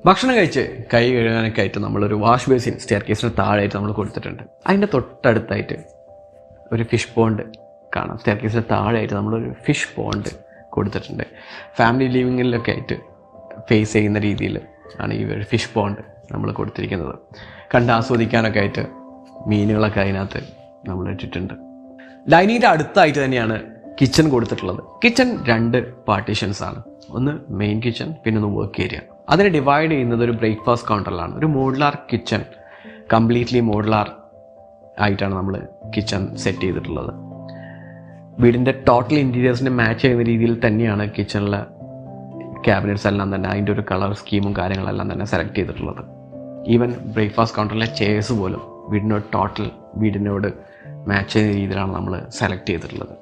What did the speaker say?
ഭക്ഷണം കഴിച്ച് കൈ കഴുകാനൊക്കെ ആയിട്ട് നമ്മളൊരു വാഷ് ബേസിൻ സ്റ്റെയർ കേസിന് താഴെയായിട്ട് നമ്മൾ കൊടുത്തിട്ടുണ്ട്. അതിൻ്റെ തൊട്ടടുത്തായിട്ട് ഒരു ഫിഷ് പോണ്ട് കാണാം. സ്റ്റെയർ കേസിന് താഴെയായിട്ട് നമ്മളൊരു ഫിഷ് പോണ്ട് കൊടുത്തിട്ടുണ്ട്. ഫാമിലി ലിവിങ്ങിലൊക്കെ ആയിട്ട് ഫേസ് ചെയ്യുന്ന രീതിയിൽ ആണ് ഈ ഒരു ഫിഷ് പോണ്ട് നമ്മൾ കൊടുത്തിരിക്കുന്നത്. കണ്ട് ആസ്വദിക്കാനൊക്കെ ആയിട്ട് മീനുകളൊക്കെ അതിനകത്ത് നമ്മൾ ഇട്ടിട്ടുണ്ട്. ഡൈനിങ്ങിൻ്റെ അടുത്തായിട്ട് തന്നെയാണ് കിച്ചൺ കൊടുത്തിട്ടുള്ളത്. കിച്ചൺ 2 പാർട്ടീഷൻസാണ്. ഒന്ന് മെയിൻ കിച്ചൺ, പിന്നെ ഒന്ന് വർക്ക് ഏരിയ. അതിനെ ഡിവൈഡ് ചെയ്യുന്നത് ഒരു ബ്രേക്ക്ഫാസ്റ്റ് കൗണ്ടറിലാണ്. ഒരു മോഡുലാർ കിച്ചൺ, കംപ്ലീറ്റ്ലി മോഡുലാർ ആയിട്ടാണ് നമ്മൾ കിച്ചൺ സെറ്റ് ചെയ്തിട്ടുള്ളത്. വീടിൻ്റെ ടോട്ടൽ ഇൻറ്റീരിയേഴ്സിനെ മാച്ച് ചെയ്യുന്ന രീതിയിൽ തന്നെയാണ് കിച്ചണിലെ ക്യാബിനറ്റ്സ് എല്ലാം തന്നെ അതിൻ്റെ ഒരു കളർ സ്കീമും കാര്യങ്ങളെല്ലാം തന്നെ സെലക്ട് ചെയ്തിട്ടുള്ളത്. ഈവൻ ബ്രേക്ക്ഫാസ്റ്റ് കൗണ്ടറിലെ ചെയർസ് പോലും വീടിനോട് മാച്ച് ചെയ്യുന്ന രീതിയിലാണ് നമ്മൾ സെലക്ട് ചെയ്തിട്ടുള്ളത്.